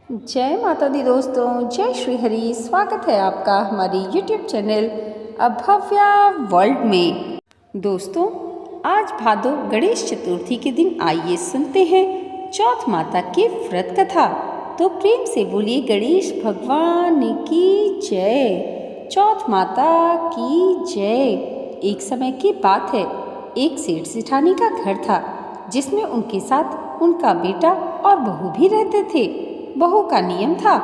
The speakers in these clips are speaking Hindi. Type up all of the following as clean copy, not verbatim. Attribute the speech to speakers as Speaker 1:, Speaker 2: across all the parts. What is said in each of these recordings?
Speaker 1: जय माता दी दोस्तों, जय श्री हरि। स्वागत है आपका हमारी YouTube चैनल अभव्या वर्ल्ड में। दोस्तों, आज भादो गणेश चतुर्थी के दिन आइए सुनते हैं चौथ माता के व्रत कथा। तो प्रेम से बोलिए गणेश भगवान की जय, चौथ माता की जय। एक समय की बात है, एक सेठ सेठानी का घर था जिसमें उनके साथ उनका बेटा और बहू भी रहते थे। बहू का नियम था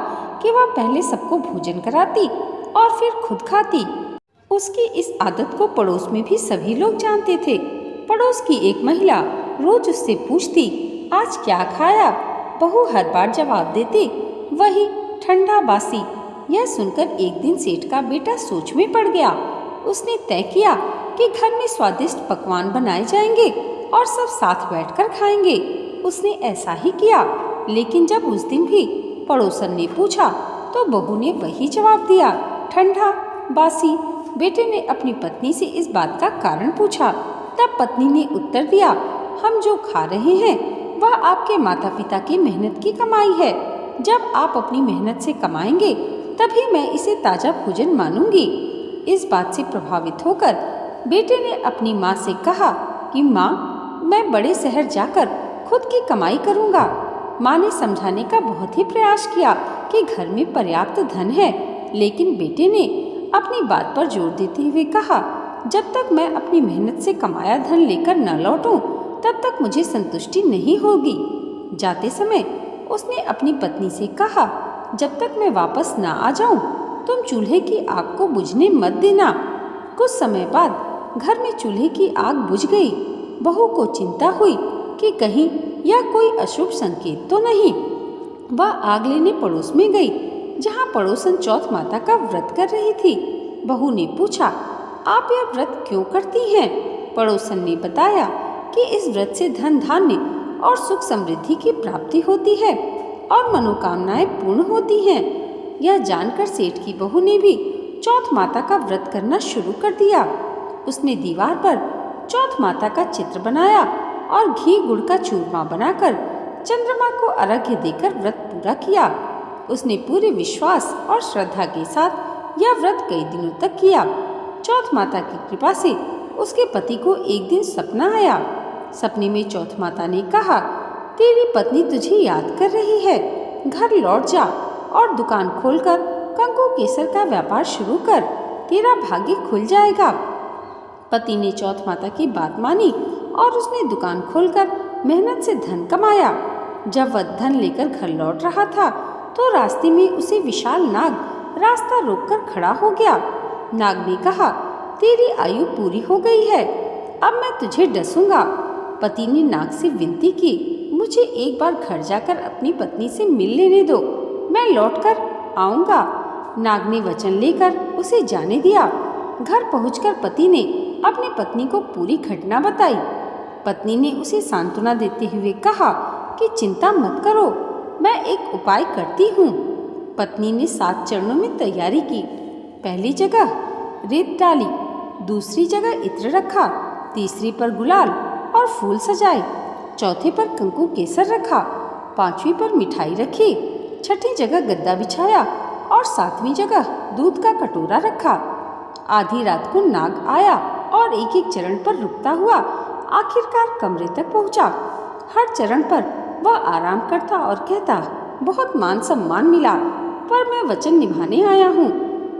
Speaker 1: कि वह पहले सबको भोजन कराती और फिर खुद खाती। उसकी इस आदत को पड़ोस में भी सभी लोग जानते थे। पड़ोस की एक महिला रोज उससे पूछती, आज क्या खाया? बहू हर बार जवाब देती, वही ठंडा बासी। यह सुनकर एक दिन सेठ का बेटा सोच में पड़ गया। उसने तय किया कि घर में स्वादिष्ट पकवान बनाए जाएंगे और सब साथ बैठकर खाएंगे। उसने ऐसा ही किया, लेकिन जब उस दिन भी पड़ोसन ने पूछा तो बहू ने वही जवाब दिया, ठंडा बासी। बेटे ने अपनी पत्नी से इस बात का कारण पूछा। तब पत्नी ने उत्तर दिया, हम जो खा रहे हैं वह आपके माता पिता की मेहनत की कमाई है। जब आप अपनी मेहनत से कमाएंगे तभी मैं इसे ताज़ा भोजन मानूंगी। इस बात से प्रभावित होकर बेटे ने अपनी माँ से कहा कि माँ, मैं बड़े शहर जाकर खुद की कमाई करूँगा। माँ ने समझाने का बहुत ही प्रयास किया कि घर में पर्याप्त धन है, लेकिन बेटे ने अपनी बात पर जोर देते हुए कहा, जब तक मैं अपनी मेहनत से कमाया धन लेकर न लौटूं, तब तक मुझे संतुष्टि नहीं होगी। जाते समय उसने अपनी पत्नी से कहा, जब तक मैं वापस न आ जाऊं, तुम चूल्हे की आग को बुझने मत देना। कुछ समय बाद घर में चूल्हे की आग बुझ गई। बहू को चिंता हुई कि कहीं यह कोई अशुभ संकेत तो नहीं। वह आग लेने पड़ोस में गई, जहां पड़ोसन चौथ माता का व्रत कर रही थी। बहू ने पूछा, आप यह व्रत क्यों करती हैं? पड़ोसन ने बताया कि इस व्रत से धन धान्य और सुख समृद्धि की प्राप्ति होती है और मनोकामनाएं पूर्ण होती हैं। यह जानकर सेठ की बहू ने भी चौथ माता का व्रत करना शुरू कर दिया। उसने दीवार पर चौथ माता का चित्र बनाया और घी गुड़ का चूरमा बनाकर चंद्रमा को अर्घ्य देकर व्रत पूरा किया। उसने पूरे विश्वास और श्रद्धा के साथ यह व्रत कई दिनों तक किया। चौथ माता की कृपा से उसके पति को एक दिन सपना आया। सपने में चौथ माता ने कहा, तेरी पत्नी तुझे याद कर रही है, घर लौट जा और दुकान खोलकर कंकु केसर का व्यापार शुरू कर, तेरा भाग्य खुल जाएगा। पति ने चौथ माता की बात मानी और उसने दुकान खोलकर मेहनत से धन कमाया। जब वह धन लेकर घर लौट रहा था तो रास्ते में उसे विशाल नाग रास्ता रोककर खड़ा हो गया। नाग ने कहा, तेरी आयु पूरी हो गई है, अब मैं तुझे डसूंगा। पति ने नाग से विनती की, मुझे एक बार घर जाकर अपनी पत्नी से मिल लेने दो, मैं लौटकर आऊँगा। नाग ने वचन लेकर उसे जाने दिया। घर पहुंचकर पति ने अपनी पत्नी को पूरी घटना बताई। पत्नी ने उसे सांत्वना देते हुए कहा कि चिंता मत करो, मैं एक उपाय करती हूँ। पत्नी ने 7 चरणों में तैयारी की। पहली जगह रेत डाली, दूसरी जगह इत्र रखा, तीसरी पर गुलाल और फूल सजाए, चौथे पर कंकु केसर रखा, 5वीं पर मिठाई रखी, 6ठी जगह गद्दा बिछाया और 7वीं जगह दूध का कटोरा रखा। आधी रात को नाग आया और एक एक चरण पर रुकता हुआ आखिरकार कमरे तक पहुंचा। हर चरण पर वह आराम करता और कहता, बहुत मान सम्मान मिला, पर मैं वचन निभाने आया हूँ।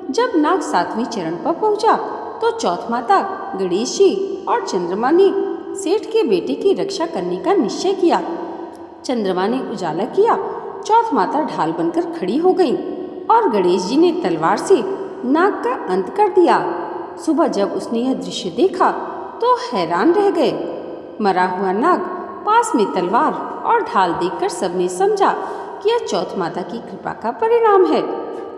Speaker 1: जब नाग 7वीं चरण पर पहुंचा तो चौथ माता, गणेश जी और चंद्रमा ने सेठ के बेटे की रक्षा करने का निश्चय किया। चंद्रमा ने उजाला किया, चौथ माता ढाल बनकर खड़ी हो गई और गणेश जी ने तलवार से नाग का अंत कर दिया। सुबह जब उसने यह दृश्य देखा तो हैरान रह गए। मरा हुआ नाग, पास में तलवार और ढाल देखकर सबने समझा कि यह चौथ माता की कृपा का परिणाम है।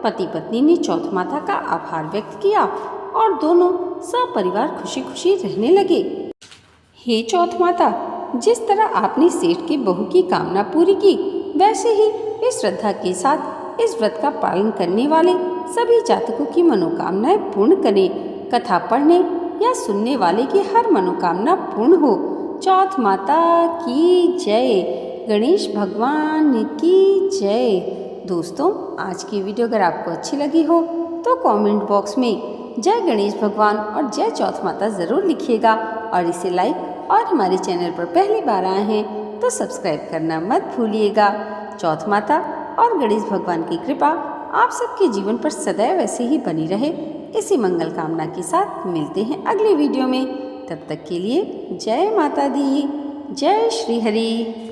Speaker 1: पति पत्नी ने चौथ माता का आभार व्यक्त किया और दोनों सपरिवार खुशी खुशी रहने लगे। हे चौथ माता, जिस तरह आपने सेठ के बहू की कामना पूरी की, वैसे ही इस श्रद्धा के साथ इस व्रत का पालन करने वाले सभी जातकों की मनोकामनाएं पूर्ण करें। कथा पढ़ने या सुनने वाले की हर मनोकामना पूर्ण हो। चौथ माता की जय, गणेश भगवान की जय। दोस्तों आज की वीडियो अगर आपको अच्छी लगी हो तो कमेंट बॉक्स में जय गणेश भगवान और जय चौथ माता ज़रूर लिखिएगा और इसे लाइक और हमारे चैनल पर पहली बार आए हैं तो सब्सक्राइब करना मत भूलिएगा। चौथ माता और गणेश भगवान की कृपा आप सबके जीवन पर सदैव ऐसे ही बनी रहे, इसी मंगल कामना के साथ मिलते हैं अगली वीडियो में। तब तक के लिए जय माता दी, जय श्री हरि।